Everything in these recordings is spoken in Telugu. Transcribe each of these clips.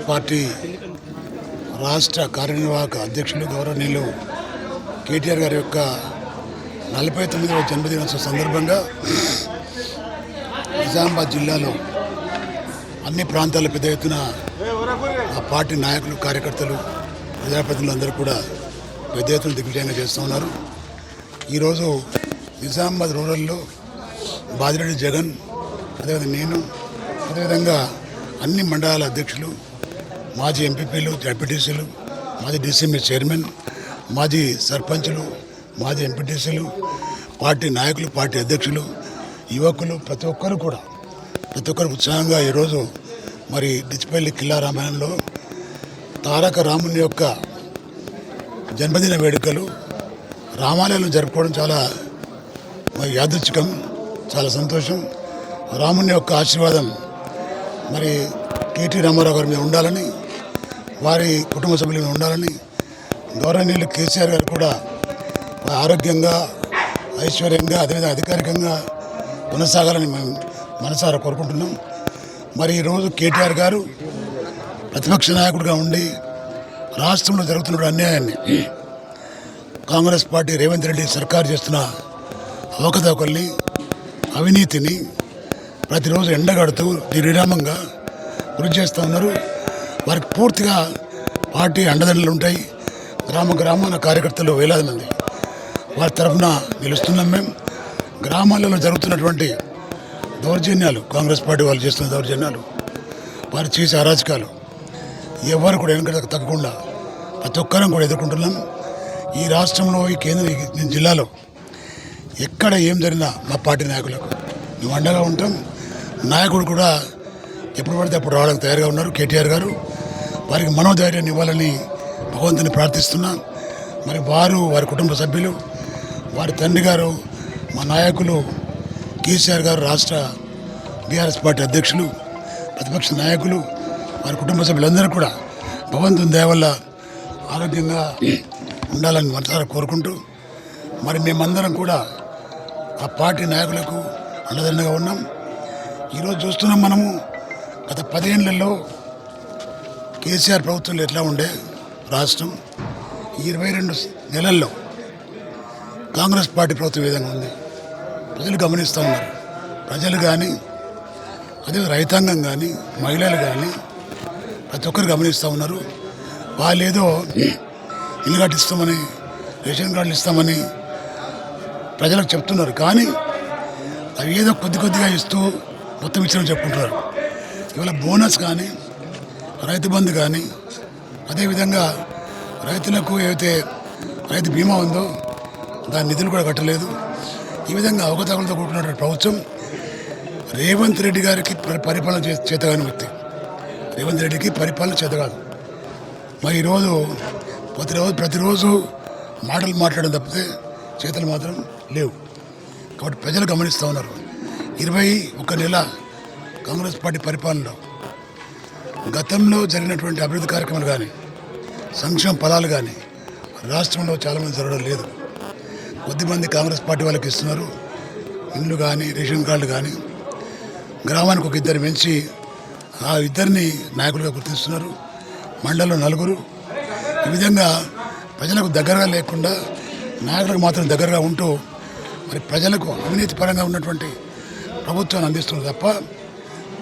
పార్టీ రాష్ట్ర కార్యనిర్వాహక అధ్యక్షులు గౌరవనీయులు కేటీఆర్ గారి యొక్క 49వ జన్మదినోత్సవ సందర్భంగా నిజామాబాద్ జిల్లాలో అన్ని ప్రాంతాల పెద్ద ఎత్తున ఆ పార్టీ నాయకులు, కార్యకర్తలు, ప్రజాప్రతినిధులు అందరూ కూడా పెద్ద ఎత్తున దిగ్విజయంగా చేస్తూ ఉన్నారు. ఈరోజు నిజామాబాద్ రూరల్లో బాజిరెడ్డి జగన్, అదేవిధంగా నేను, అదేవిధంగా అన్ని మండలాల అధ్యక్షులు, మాజీ ఎంపీపీలు, జడ్పీటీసీలు, మాజీ డీసీఎంఏ చైర్మన్, మాజీ సర్పంచులు, మాజీ ఎంపీటీసీలు, పార్టీ నాయకులు, పార్టీ అధ్యక్షులు, యువకులు ప్రతి ఒక్కరు ఉత్సాహంగా ఈరోజు మరి డిచ్పల్లి కిల్లా రామాయణంలో తారక రాముని యొక్క జన్మదిన వేడుకలు రామాలయంలో జరుపుకోవడం చాలా మరి యాదృచ్ఛికం, చాలా సంతోషం. రాముని యొక్క ఆశీర్వాదం మరి కేటీ రామారావు గారి మీద ఉండాలని, వారి కుటుంబ సభ్యుల మీద ఉండాలని, గౌరవనీయులు కేసీఆర్ గారు కూడా ఆరోగ్యంగా, ఐశ్వర్యంగా, అదేవిధంగా అధికారికంగా కొనసాగాలని మేము మనసారా కోరుకుంటున్నాం. మరి ఈరోజు కేటీఆర్ గారు ప్రతిపక్ష నాయకుడిగా ఉండి రాష్ట్రంలో జరుగుతున్న అన్యాయాన్ని, కాంగ్రెస్ పార్టీ రేవంత్ రెడ్డి సర్కారు చేస్తున్న అవకతవకల్ని, అవినీతిని ప్రతిరోజు ఎండగడుతూ నిర్విరామంగా కృషి చేస్తూ ఉన్నారు. వారికి పూర్తిగా పార్టీ అండదండలు ఉంటాయి. గ్రామాన కార్యకర్తలు వేలాది మంది వారి తరఫున నిలుస్తున్నాం. మేము గ్రామాలలో జరుగుతున్నటువంటి దౌర్జన్యాలు, కాంగ్రెస్ పార్టీ వాళ్ళు చేస్తున్న దౌర్జన్యాలు, వారు చేసే అరాచకాలు ఎవరు కూడా వెనక తగ్గకుండా ప్రతి ఒక్కరం కూడా ఎదుర్కొంటున్నాం. ఈ రాష్ట్రంలో, ఈ కేంద్ర జిల్లాలో ఎక్కడ ఏం జరిగినా మా పార్టీ నాయకులకు మేము అండగా ఉంటాం. నాయకుడు కూడా ఎప్పుడు పడితే అప్పుడు రావడానికి తయారుగా ఉన్నారు. కేటీఆర్ గారు వారికి మనోధైర్యాన్ని ఇవ్వాలని భగవంతుని ప్రార్థిస్తున్నాం. మరి వారి కుటుంబ సభ్యులు, వారి తండ్రి గారు, మా నాయకులు కేసీఆర్ గారు, రాష్ట్ర బీఆర్ఎస్ పార్టీ అధ్యక్షులు, ప్రతిపక్ష నాయకులు, వారి కుటుంబ సభ్యులందరూ కూడా భగవంతుని దయ వల్ల ఆరోగ్యంగా ఉండాలని మనసారా కోరుకుంటూ, మరి మేమందరం కూడా ఆ పార్టీ నాయకులకు అండదండగా ఉన్నాం. ఈరోజు చూస్తున్నాం మనము, గత 10 ఏళ్లలో కేసీఆర్ ప్రభుత్వంలో ఎట్లా ఉండే రాష్ట్రం, 22 నెలల్లో కాంగ్రెస్ పార్టీ ప్రభుత్వం విధంగా ఉంది. ప్రజలు గమనిస్తూ ఉన్నారు. ప్రజలు కానీ, అదే రైతాంగం కానీ, మహిళలు కానీ ప్రతి ఒక్కరు గమనిస్తూ ఉన్నారు. వాళ్ళు ఏదో ఇల్లు కట్టిస్తామని, రేషన్ కార్డులు ఇస్తామని ప్రజలకు చెప్తున్నారు. కానీ అవి ఏదో కొద్దిగా ఇస్తూ మొత్తం ఇచ్చిన చెప్పుకుంటున్నారు. ఇవాళ బోనస్ కానీ, రైతు బంధు కానీ, అదేవిధంగా రైతులకు ఏదైతే రైతు బీమా ఉందో దాని నిధులు కూడా కట్టలేదు. ఈ విధంగా అవకతవకలతో కూడుకున్నటువంటి ప్రభుత్వం. రేవంత్ రెడ్డి గారికి పరిపాలన చేతగాని వ్యక్తి. రేవంత్ రెడ్డికి పరిపాలన చేతగాదు. మరి ఈరోజు ప్రతిరోజు మాటలు మాట్లాడడం తప్పితే చేతలు మాత్రం లేవు. కాబట్టి ప్రజలు గమనిస్తూ ఉన్నారు. 21 నెల కాంగ్రెస్ పార్టీ పరిపాలనలో గతంలో జరిగినటువంటి అభివృద్ధి కార్యక్రమాలు కానీ, సంక్షేమ ఫలాలు కానీ రాష్ట్రంలో చాలామంది జరగడం లేదు. కొద్దిమంది కాంగ్రెస్ పార్టీ వాళ్ళకి ఇస్తున్నారు. ఇండ్లు కానీ, రేషన్ కార్డులు కానీ, గ్రామానికి ఒక 2 పెంచి ఆ 2 నాయకులుగా గుర్తిస్తున్నారు. మండలంలో 4. ఈ విధంగా ప్రజలకు దగ్గరగా లేకుండా నాయకులకు మాత్రం దగ్గరగా ఉంటూ మరి ప్రజలకు అవినీతి పరంగా ఉన్నటువంటి ప్రభుత్వాన్ని అందిస్తున్నారు తప్ప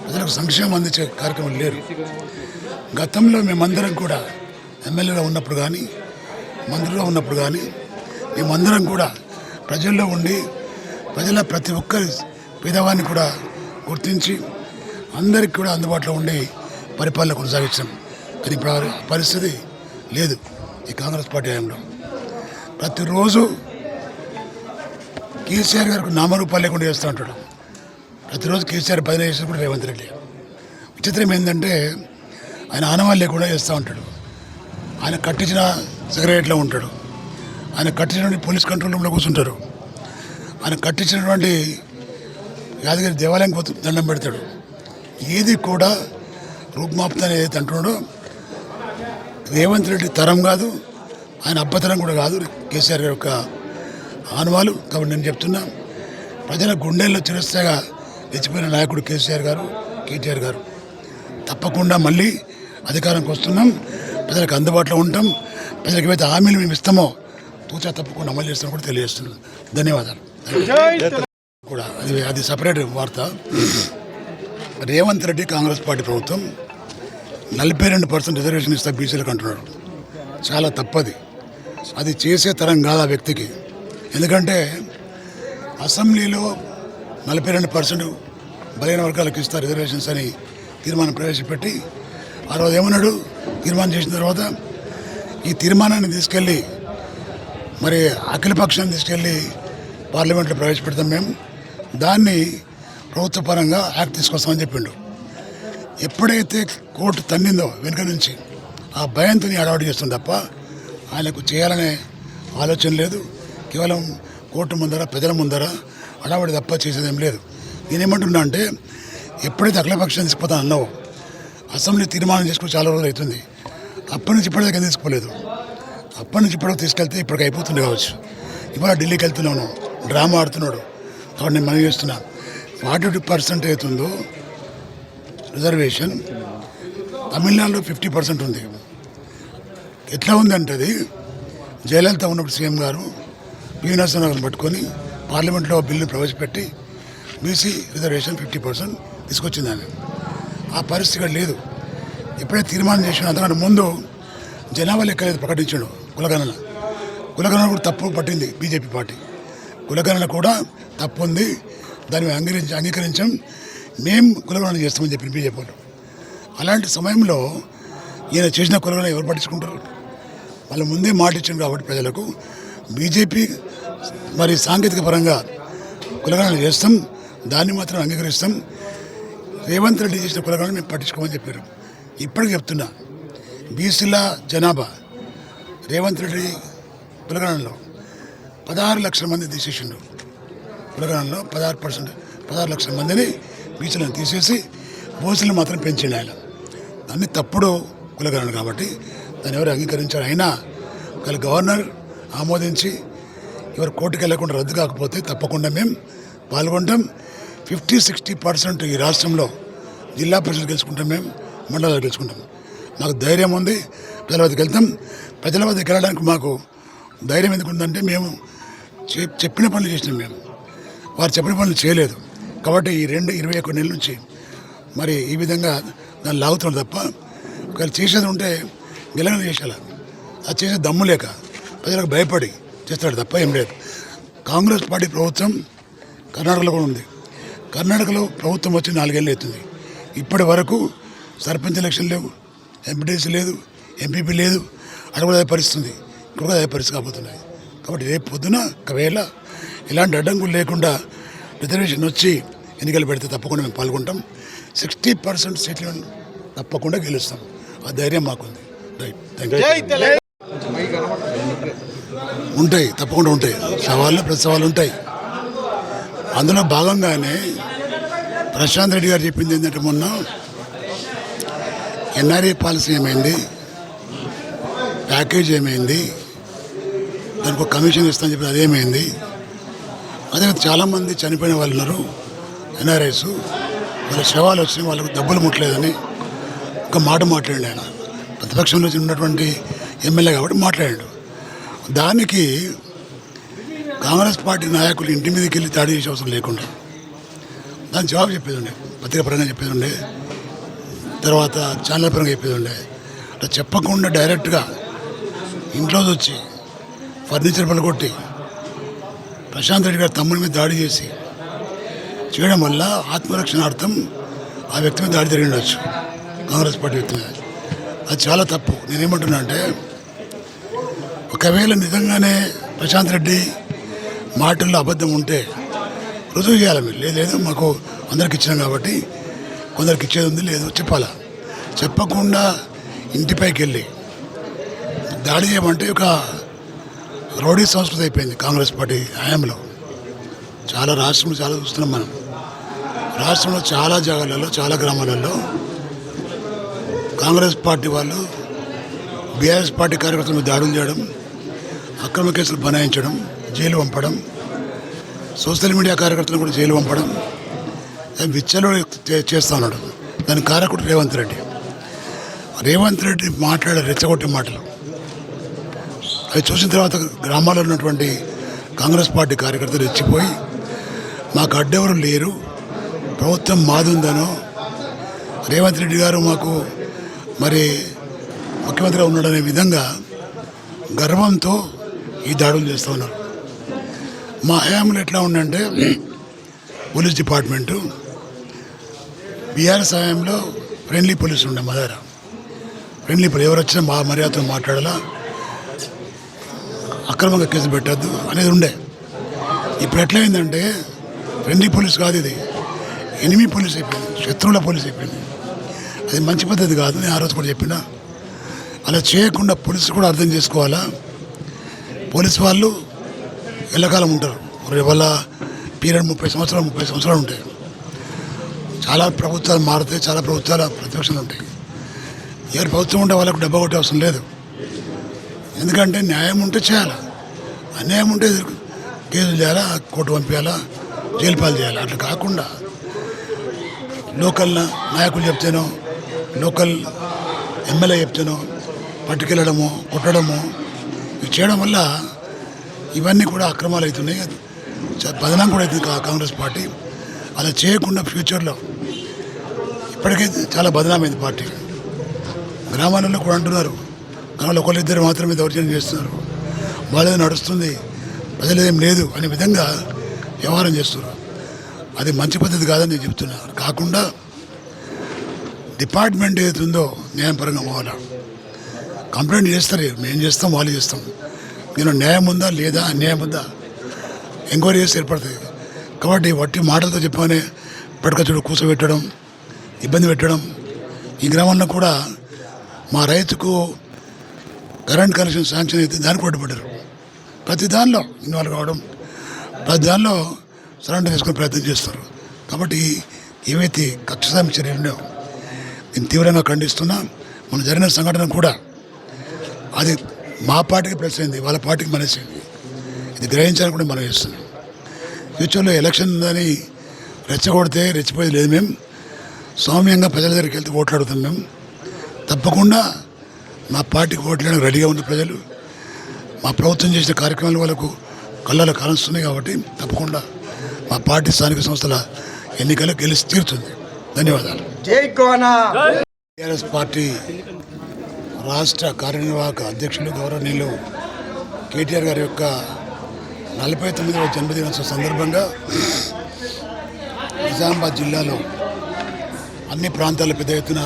ప్రజలకు సంక్షేమం అందించే కార్యక్రమం లేరు. గతంలో మేమందరం కూడా ఎమ్మెల్యేగా ఉన్నప్పుడు కానీ, మంత్రులుగా ఉన్నప్పుడు కానీ మేమందరం కూడా ప్రజల్లో ఉండి ప్రజల ప్రతి ఒక్కరి పేదవాన్ని కూడా గుర్తించి అందరికి కూడా అందుబాటులో ఉండి పరిపాలన కొనసాగించాం. కానీ ఇప్పుడు పరిస్థితి లేదు. ఈ కాంగ్రెస్ పార్టీ హయాంలో ప్రతిరోజు కేసీఆర్ గారికి నామరూపాలు లేకుండా చేస్తూ ఉంటాడు. ప్రతిరోజు కేసీఆర్ 10 చేసిన కూడా రేవంత్ రెడ్డి. విచిత్రం ఏంటంటే ఆయన ఆనవాళ్ళు లేకుండా చేస్తూ ఉంటాడు. ఆయన కట్టించిన సిగరెట్లో ఉంటాడు. ఆయన కట్టించినటువంటి పోలీస్ కంట్రోల్ రూమ్లో కూర్చుంటారు. ఆయన కట్టించినటువంటి యాదగిరి దేవాలయం దండం పెడతాడు. ఏది కూడా రూపుమాపుతానే ఏదైతే అంటున్నాడో రేవంత్ రెడ్డి తరం కాదు, ఆయన అబ్బతరం కూడా కాదు కేసీఆర్ గారి యొక్క ఆనవాలు. కాబట్టి నేను చెప్తున్నా, ప్రజల గుండెల్లో చిరస్థాయిగా తెచ్చిపోయిన నాయకుడు కేసీఆర్ గారు, కేటీఆర్ గారు. తప్పకుండా మళ్ళీ అధికారానికి వస్తున్నాం, ప్రజలకు అందుబాటులో ఉంటాం, ప్రజలకు ఏవైతే హామీలు మేము ఇస్తామో తూచా తప్పకుండా అమలు చేస్తామని కూడా తెలియజేస్తున్నాం. ధన్యవాదాలు. కూడా అది సపరేట్ వార్త. రేవంత్ రెడ్డి కాంగ్రెస్ పార్టీ ప్రభుత్వం 42% రిజర్వేషన్ ఇస్తా బీసీలకు అంటున్నాడు. చాలా తప్పది. అది చేసే తరం కాదు ఆ వ్యక్తికి. ఎందుకంటే అసెంబ్లీలో 42% బలహీన వర్గాలకు ఇస్తా రిజర్వేషన్స్ అని తీర్మానం ప్రవేశపెట్టి ఆ రోజు ఏమన్నాడు, తీర్మానం చేసిన తర్వాత ఈ తీర్మానాన్ని తీసుకెళ్ళి మరి అఖిలపక్షాన్ని తీసుకెళ్ళి పార్లమెంట్లో ప్రవేశపెడతాం, మేము దాన్ని ప్రభుత్వ పరంగా యాక్ట్ తీసుకొస్తామని చెప్పిండు. ఎప్పుడైతే కోర్టు తన్నిందో వెనుక నుంచి ఆ భయంతో అడవాటు చేస్తుంది తప్ప ఆయనకు చేయాలనే ఆలోచన లేదు. కేవలం కోర్టు ముందర ప్రజల ముందర అడవాడి తప్ప చేసేదేం లేదు. నేనేమంటున్నా అంటే ఎప్పుడైతే అఖిలపక్షాన్ని తీసుకుపోతా అన్నావో అసెంబ్లీ తీర్మానం చేసుకుని చాలా రోజులు అవుతుంది, అప్పటి నుంచి ఇప్పటిదాకా తీసుకోలేదు. అప్పటి నుంచి ఇప్పటికి తీసుకెళ్తే ఇప్పటికి అయిపోతుంది కావచ్చు. ఇవాళ ఢిల్లీకి వెళ్తున్నాను, డ్రామా ఆడుతున్నాడు. కాబట్టి నేను మనవి చేస్తున్నా, 42% అవుతుందో రిజర్వేషన్, తమిళనాడులో 50% ఉంది. ఎట్లా ఉందంటే అది జయలలిత ఉన్నప్పుడు సీఎం గారు పివి నరసింహరావుని పట్టుకొని పార్లమెంట్లో బిల్లు ప్రవేశపెట్టి బీసీ రిజర్వేషన్ 50% తీసుకొచ్చిందని. ఆ పరిస్థితి లేదు. ఎప్పుడైతే తీర్మానం చేసిన అంతకంటే ముందు జనాభా లెక్క ప్రకటించాడు కులగణన. కులగణన కూడా తప్పు పట్టింది బీజేపీ పార్టీ. కులగణన కూడా తప్పు ఉంది, దాన్ని అంగీకరించాం, మేము కులగణన చేస్తామని చెప్పి బీజేపీ వాళ్ళు. అలాంటి సమయంలో ఈయన చేసిన కులగణన ఎవరు పట్టించుకుంటారు? వాళ్ళ ముందే మాట ఇచ్చారు కాబట్టి ప్రజలకు బీజేపీ మరి సాంకేతిక పరంగా కులగణన చేస్తాం, దాన్ని మాత్రం అంగీకరిస్తాం. రేవంత్ రెడ్డి చేసిన కులగణన మేము పట్టించుకోమని చెప్పారు. ఇప్పటికి చెప్తున్నా, బీసీల జనాభా రేవంత్ రెడ్డి కులగణనలో 16 లక్షల మంది తీసేసిండు. కులగణనలో 16 లక్షల మందిని బీసీలను తీసేసి ఓసీలను మాత్రం పెంచిండు ఆయన. దాన్ని తప్పుడు కులగణన కాబట్టి దాన్ని ఎవరు అంగీకరించారు. అయినా ఒకవేళ గవర్నర్ ఆమోదించి ఎవరు కోర్టుకు వెళ్లకుండా రద్దు కాకపోతే తప్పకుండా మేము పాల్గొంటాం. 50-60% ఈ రాష్ట్రంలో జిల్లా పరిషత్ గెలుచుకుంటాం, మేము మండలాలు గెలుచుకుంటాం. మాకు ధైర్యం ఉంది, ప్రజల వద్దకు వెళ్తాం. ప్రజల వద్దకు వెళ్ళడానికి మాకు ధైర్యం ఎందుకు ఉందంటే మేము చెప్పిన పనులు చేసినాం. మేము వారు చెప్పిన పనులు చేయలేదు కాబట్టి ఈ 21 నెలల నుంచి మరి ఈ విధంగా దాన్ని లాగుతున్నాడు తప్ప ఒకవేళ చేసేది ఉంటే గెలగన చేసేలా, అది చేసే దమ్ము లేక ప్రజలకు భయపడి చేస్తాడు తప్ప ఏం లేదు. కాంగ్రెస్ పార్టీ ప్రభుత్వం కర్ణాటకలో కూడా ఉంది. కర్ణాటకలో ప్రభుత్వం వచ్చి 4 ఏళ్ళు అవుతుంది. ఇప్పటి వరకు సర్పంచ్ ఎలక్షన్ లేవు, ఎంపీటీసీ లేదు, ఎంపీపీ లేదు. అక్కడ కూడా అదే పరిస్థితుంది, ఇక్కడ కూడా అదే పరిస్థితి కాబోతున్నాయి. కాబట్టి రేపు పొద్దున ఒకవేళ ఇలాంటి అడ్డంకులు లేకుండా రిజర్వేషన్ వచ్చి ఎన్నికలు పెడితే తప్పకుండా మేము పాల్గొంటాం. 60% సీట్లను తప్పకుండా గెలుస్తాం. ఆ ధైర్యం మాకుంది. Right, thank you. ఉంటాయి, తప్పకుండా ఉంటాయి సవాళ్ళు, ప్రతి సవాళ్ళు ఉంటాయి. అందులో భాగంగానే ప్రశాంత్ రెడ్డి గారు చెప్పింది ఏంటంటే మొన్న ఎన్ఆర్ఏ పాలసీ ఏమైంది, ప్యాకేజ్ ఏమైంది, దానికి ఒక కమిషన్ ఇస్తామని చెప్పి అదేమైంది. అదే చాలామంది చనిపోయిన వాళ్ళు ఉన్నారు ఎన్ఆర్ఐస్, వాళ్ళ శవాలు వచ్చినాయి, వాళ్ళకు డబ్బులు ముట్టలేదని ఒక మాట మాట్లాడండి. ఆయన ప్రతిపక్షంలో ఉన్నటువంటి ఎమ్మెల్యే కాబట్టి మాట్లాడాడు. దానికి కాంగ్రెస్ పార్టీ నాయకులు ఇంటి మీదకి వెళ్ళి దాడి చేసే అవసరం లేకుండా దాని జవాబు చెప్పేది ఉండే, పత్రిక పరంగా చెప్పేది ఉండే, తర్వాత ఛానల్ పరంగా చెప్పేది ఉండే. అట్లా చెప్పకుండా డైరెక్ట్గా ఇంట్లో వచ్చి ఫర్నిచర్ పలగొట్టి ప్రశాంత్ రెడ్డి గారి తమ్ముడి మీద దాడి చేసి చేయడం వల్ల ఆత్మరక్షణార్థం ఆ వ్యక్తి మీద దాడి జరిగి ఉండొచ్చు, కాంగ్రెస్ పార్టీ వ్యక్తి మీద. అది చాలా తప్పు. నేనేమంటున్నా అంటే ఒకవేళ నిజంగానే ప్రశాంత్ రెడ్డి మాటల్లో అబద్ధం ఉంటే రుజువు చేయాలి. మీరు లేదు మాకు అందరికి ఇచ్చినాం కాబట్టి కొందరికి ఇచ్చేది ఉంది, లేదు చెప్పాలా. చెప్పకుండా ఇంటిపైకి వెళ్ళి దాడి చేయమంటే ఒక రౌడీ సంస్కృతి అయిపోయింది కాంగ్రెస్ పార్టీ హయాంలో. చాలా రాష్ట్రంలో చాలా చూస్తున్నాం మనం. రాష్ట్రంలో చాలా జాగాలలో, చాలా గ్రామాలలో కాంగ్రెస్ పార్టీ వాళ్ళు బీఆర్ఎస్ పార్టీ కార్యకర్తల మీద దాడులు చేయడం, అక్రమ కేసులు బనాయించడం, జైలు పంపడం, సోషల్ మీడియా కార్యకర్తలు కూడా జైలు పంపడం, విచ్చలు చేస్తూ ఉన్నాడు. దాని కారకుడు రేవంత్ రెడ్డి. రేవంత్ రెడ్డి మాట్లాడే రెచ్చగొట్టే మాటలు అవి చూసిన తర్వాత గ్రామాల్లో ఉన్నటువంటి కాంగ్రెస్ పార్టీ కార్యకర్తలు రెచ్చిపోయి మాకు అడ్డెవరు లేరు, ప్రభుత్వం మాదుందనో, రేవంత్ రెడ్డి గారు మాకు మరి ముఖ్యమంత్రిగా ఉన్నాడనే విధంగా గర్వంతో ఈ దాడులు చేస్తూ ఉన్నారు. మా హయాంలో ఎట్లా ఉందంటే పోలీస్ డిపార్ట్మెంటు బీఆర్ఎస్ హయాంలో ఫ్రెండ్లీ పోలీసులు ఉండే మా దగ్గర. ఫ్రెండ్లీ పోలీసు ఎవరు వచ్చినా మా మర్యాదతో మాట్లాడాలా, అక్రమంగా కేసులు పెట్టద్దు అనేది ఉండే. ఇప్పుడు ఎట్లయిందంటే ఫ్రెండ్లీ పోలీస్ కాదు, ఇది ఎనిమీ పోలీస్ అయిపోయింది, శత్రువుల పోలీస్ అయిపోయింది. అది మంచి పద్ధతి కాదు. నేను ఆ రోజు కూడా చెప్పిన అలా చేయకుండా పోలీసులు కూడా అర్థం చేసుకోవాలా. పోలీసు వాళ్ళు ఎల్లకాలం ఉంటారు, వాళ్ళ పీరియడ్ 30 సంవత్సరాలు ఉంటాయి. చాలా ప్రభుత్వాలు మారుతాయి, చాలా ప్రభుత్వాల ప్రతిపక్షాలు ఉంటాయి. ఎవరి ప్రభుత్వం ఉంటే వాళ్ళకు డబ్బా కొట్టే అవసరం లేదు. ఎందుకంటే న్యాయం ఉంటే చేయాలి, అన్యాయం ఉంటే కేసులు చేయాలా, కోర్టు పంపించాలా, జైలు పాలు చేయాలి. అట్లా కాకుండా లోకల్ నాయకులు చెప్తేనో, లోకల్ ఎమ్మెల్యే చెప్తేనో పట్టుకెళ్ళడము, కొట్టడము ఇవి చేయడం వల్ల ఇవన్నీ కూడా అక్రమాలు అవుతున్నాయి. బదనాం కూడా అవుతుంది కాంగ్రెస్ పార్టీ. అలా చేయకుండా ఫ్యూచర్లో ఇప్పటికే చాలా బదనామైంది పార్టీ. గ్రామాలలో కూడా అంటున్నారు, గ్రామంలో ఒకళ్ళిద్దరు మాత్రమే దౌర్జన్యం చేస్తున్నారు, వాళ్ళేదో నడుస్తుంది, ప్రజలేదేం లేదు అనే విధంగా వ్యవహారం చేస్తున్నారు. అది మంచి పద్ధతి కాదని నేను చెప్తున్నాను. కాకుండా డిపార్ట్మెంట్ ఏదైతుందో న్యాయపరంగా పోవాలా. కంప్లైంట్ చేస్తారు, మేము చేస్తాం, వాళ్ళు చేస్తాం. నేను న్యాయం ఉందా లేదా, అన్యాయం ఉందా ఎంక్వైరీ చేసి ఏర్పడుతుంది. కాబట్టి వట్టి మాటలతో చెప్పగానే పట్టుకొచ్చుడు కూర్చోబెట్టడం, ఇబ్బంది పెట్టడం. ఈ గ్రామంలో కూడా మా రైతుకు కరెంట్ కనెక్షన్ శాంక్షన్ అయితే దానికి పట్టుబడ్డారు. ప్రతి దానిలో ఇన్వాల్వ్ కావడం, ప్రతి దానిలో సరెండర్ చేసుకునే ప్రయత్నం చేస్తారు. కాబట్టి ఏవైతే కక్షసామి చర్యలు ఉన్నాయో నేను తీవ్రంగా ఖండిస్తున్నా. మన జరిగిన సంఘటన కూడా అది మా పార్టీకి ప్లస్ అయింది, వాళ్ళ పార్టీకి మైనస్ అయింది. ఇది గ్రహించాలని కూడా మనం చేస్తున్నాం. ఫ్యూచర్లో ఎలక్షన్ ఉందని రెచ్చగొడితే రెచ్చిపోయేది లేదు. మేము సౌమ్యంగా ప్రజల దగ్గరికి వెళ్తే ఓట్లాడుతాం. మేము తప్పకుండా మా పార్టీకి ఓట్లేయడానికి రెడీగా ఉన్న ప్రజలు మా ప్రభుత్వం చేసిన కార్యక్రమాలు వాళ్ళకు కళ్ళలో కాలుస్తున్నాయి. కాబట్టి తప్పకుండా మా పార్టీ స్థానిక సంస్థల ఎన్నికలు గెలిచి తీరుతుంది. ధన్యవాదాలు. టీఆర్ఎస్ పార్టీ రాష్ట్ర కార్యనిర్వాహక అధ్యక్షులు గౌరవనీయులు కేటీఆర్ గారి యొక్క 49వ జన్మదినోత్సవ సందర్భంగా నిజామాబాద్ జిల్లాలో అన్ని ప్రాంతాల పెద్ద ఎత్తున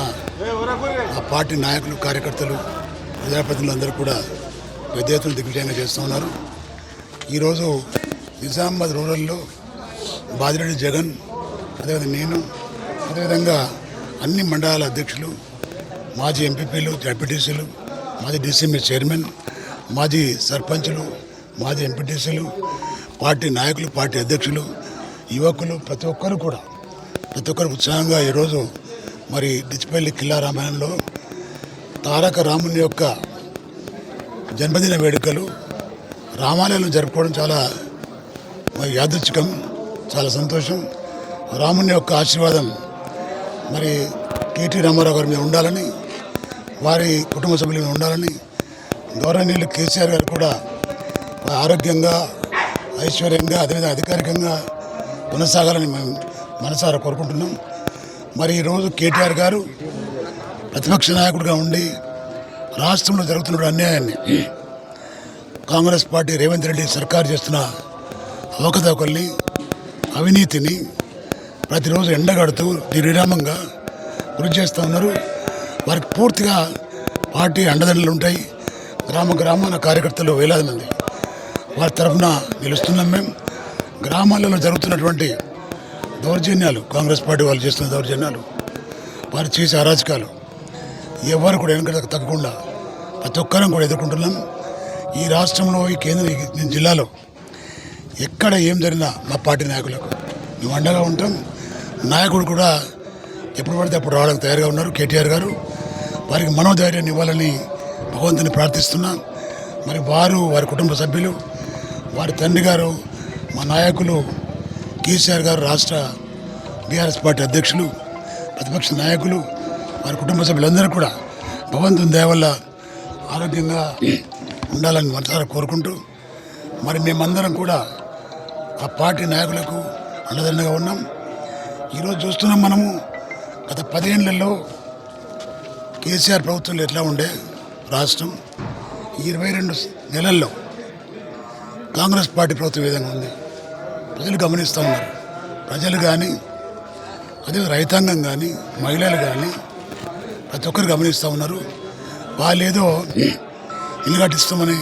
ఆ పార్టీ నాయకులు, కార్యకర్తలు, ప్రజాప్రతినిధులు అందరూ కూడా పెద్ద ఎత్తున దిగ్విజయంగా చేస్తూ ఉన్నారు. ఈరోజు నిజామాబాద్ రూరల్లో బాజిరెడ్డి జగన్, అదేవిధంగా నేను, అదేవిధంగా అన్ని మండలాల అధ్యక్షులు, మాజీ ఎంపీపీలు, జడ్పీటీసీలు, మాజీ డీసీఎంఏ చైర్మన్, మాజీ సర్పంచులు, మాజీ ఎంపీటీసీలు, పార్టీ నాయకులు, పార్టీ అధ్యక్షులు, యువకులు ప్రతి ఒక్కరు ఉత్సాహంగా ఈరోజు మరి డిచ్పల్లి కిల్లా రామాయణంలో తారక రాముని యొక్క జన్మదిన వేడుకలు రామాలయంలో జరుపుకోవడం చాలా యాదృచ్ఛికం, చాలా సంతోషం. రాముని యొక్క ఆశీర్వాదం మరి కేటీ రామారావు గారి మీద ఉండాలని, వారి కుటుంబ సభ్యుల మీద ఉండాలని, గౌరవనీయులు కేసీఆర్ గారు కూడా ఆరోగ్యంగా, ఐశ్వర్యంగా, అదేవిధంగా అధికారికంగా కొనసాగాలని మేము మనసారా కోరుకుంటున్నాం. మరి ఈరోజు కేటీఆర్ గారు ప్రతిపక్ష నాయకుడిగా ఉండి రాష్ట్రంలో జరుగుతున్న అన్యాయాన్ని, కాంగ్రెస్ పార్టీ రేవంత్ రెడ్డి సర్కారు చేస్తున్న అవకతవకల్ని, అవినీతిని ప్రతిరోజు ఎండగడుతూ నిర్విరామంగా కృషి చేస్తూ ఉన్నారు. వారికి పూర్తిగా పార్టీ అండదండలు ఉంటాయి. గ్రామాన కార్యకర్తలు వేలాది మంది వారి తరఫున నిలుస్తున్నాం. మేము గ్రామాలలో జరుగుతున్నటువంటి దౌర్జన్యాలు, కాంగ్రెస్ పార్టీ వాళ్ళు చేస్తున్న దౌర్జన్యాలు, వారు చేసే అరాచకాలు ఎవరు కూడా వెనక తగ్గకుండా ప్రతి ఒక్కరం కూడా ఎదుర్కొంటున్నాం. ఈ రాష్ట్రంలో, ఈ కేంద్ర జిల్లాలో ఎక్కడ ఏం జరిగినా మా పార్టీ నాయకులకు మేము అండగా ఉంటాం. నాయకుడు కూడా ఎప్పుడు పడితే అప్పుడు రావడానికి తయారుగా ఉన్నారు. కేటీఆర్ గారు వారికి మనోధైర్యాన్ని ఇవ్వాలని భగవంతుని ప్రార్థిస్తున్నాం. మరి వారి కుటుంబ సభ్యులు, వారి తండ్రి గారు, మా నాయకులు కేసీఆర్ గారు, రాష్ట్ర బీఆర్ఎస్ పార్టీ అధ్యక్షులు, ప్రతిపక్ష నాయకులు, వారి కుటుంబ సభ్యులందరూ కూడా భగవంతుని దయ వల్ల ఆరోగ్యంగా ఉండాలని మనసారా కోరుకుంటూ మరి మేమందరం కూడా ఆ పార్టీ నాయకులకు అండదండగా ఉన్నాం. ఈరోజు చూస్తున్నాం మనము గత 10 ఏళ్లలో కేసీఆర్ ప్రభుత్వంలో ఎట్లా ఉండే రాష్ట్రం, 22 నెలల్లో కాంగ్రెస్ పార్టీ ప్రభుత్వం ఏ విధంగా ఉంది ప్రజలు గమనిస్తూ ఉన్నారు. ప్రజలు కానీ అదే రైతాంగం కానీ మహిళలు కానీ ప్రతి ఒక్కరు గమనిస్తూ ఉన్నారు. వాళ్ళు ఏదో ఇల్లు కట్టిస్తామని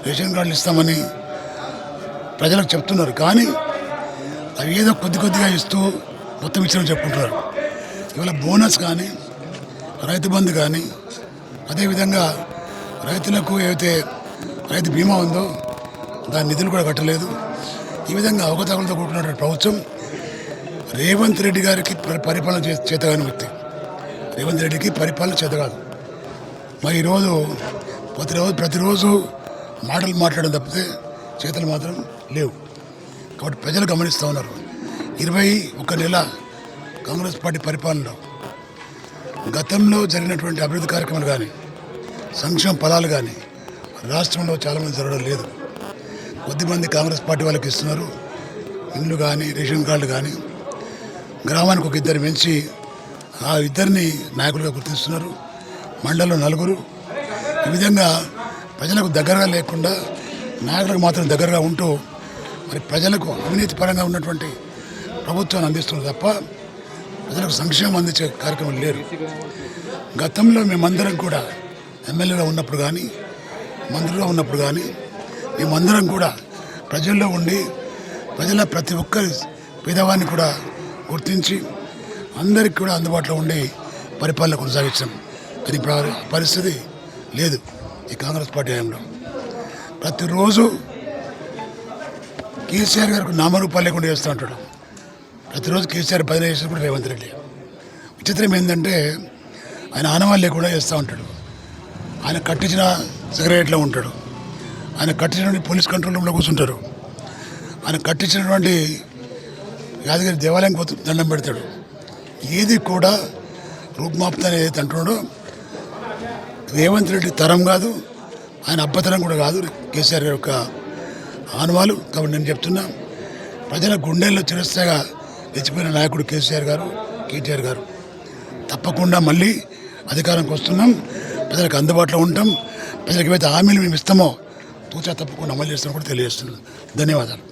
రేషన్ కార్డులు ఇస్తామని ప్రజలకు చెప్తున్నారు, కానీ అవి ఏదో కొద్దిగా ఇస్తూ మొత్తం ఇచ్చారని చెప్పుకుంటున్నారు. ఇవాళ బోనస్ కానీ రైతు బంధు కానీ అదేవిధంగా రైతులకు ఏదైతే రైతు బీమా ఉందో దాని నిధులు కూడా కట్టలేదు. ఈ విధంగా అవకతవకలతో కూడుకున్నటువంటి ప్రభుత్వం. రేవంత్ రెడ్డి గారికి పరిపాలన చేతగాని వ్యక్తి. రేవంత్ రెడ్డికి పరిపాలన చేతగాదు. మరి ఈరోజు ప్రతిరోజు మాటలు మాట్లాడడం తప్పితే చేతలు మాత్రం లేవు. కాబట్టి ప్రజలు గమనిస్తూ ఉన్నారు. 21 నెల కాంగ్రెస్ పార్టీ పరిపాలనలో గతంలో జరిగినటువంటి అభివృద్ధి కార్యక్రమాలు కానీ సంక్షేమ ఫలాలు కానీ రాష్ట్రంలో చాలామంది జరగడం లేదు. కొద్దిమంది కాంగ్రెస్ పార్టీ వాళ్ళకి ఇస్తున్నారు. ఇండ్లు కానీ రేషన్ కార్డులు కానీ గ్రామానికి ఒక 2 పెంచి ఆ 2 నాయకులుగా గుర్తిస్తున్నారు. మండలంలో 4. ఈ విధంగా ప్రజలకు దగ్గరగా లేకుండా నాయకులకు మాత్రం దగ్గరగా ఉంటూ మరి ప్రజలకు అవినీతి పరంగా ఉన్నటువంటి ప్రభుత్వాన్ని అందిస్తున్నారు తప్ప ప్రజలకు సంక్షేమం అందించే కార్యక్రమం లేరు. గతంలో మేమందరం కూడా ఎమ్మెల్యేగా ఉన్నప్పుడు కానీ మంత్రులుగా ఉన్నప్పుడు కానీ మేమందరం కూడా ప్రజల్లో ఉండి ప్రజల ప్రతి ఒక్కరి పేదవాన్ని కూడా గుర్తించి అందరికి కూడా అందుబాటులో ఉండి పరిపాలన కొనసాగించాం. కానీ ఇప్పుడు పరిస్థితి లేదు. ఈ కాంగ్రెస్ పార్టీ హయాంలో ప్రతిరోజు కేసీఆర్ గారికి నామరూపాలు లేకుండా చేస్తూ ఉంటాడు. ప్రతిరోజు కేసీఆర్ బదిలీ చేసేది కూడా రేవంత్ రెడ్డి. విచిత్రం ఏంటంటే ఆయన ఆనవాళ్ళు లేకుండా చేస్తూ ఉంటాడు. ఆయన కట్టించిన సెక్రటరీలో ఉంటాడు. ఆయన కట్టించినటువంటి పోలీస్ కంట్రోల్ రూమ్లో కూర్చుంటారు. ఆయన కట్టించినటువంటి యాదగిరి దేవాలయం దండం పెడతాడు. ఏది కూడా రూపుమాపుతాను ఏదైతే అంటున్నాడో రేవంత్ రెడ్డి తరం కాదు, ఆయన అబ్బతరం కూడా కాదు కేసీఆర్ గారి యొక్క ఆనవాలు. కాబట్టి నేను చెప్తున్నా, ప్రజల గుండెల్లో చిరస్థాయిగా తెచ్చిపోయిన నాయకుడు కేసీఆర్ గారు, కేటీఆర్ గారు. తప్పకుండా మళ్ళీ అధికారానికి వస్తున్నాం, ప్రజలకు అందుబాటులో ఉంటాం. ప్రజలకు ఏవైతే హామీలు మేము ఇస్తామో తూచా తప్పకుండా అమలు చేస్తామో కూడా తెలియజేస్తున్నాం. ధన్యవాదాలు.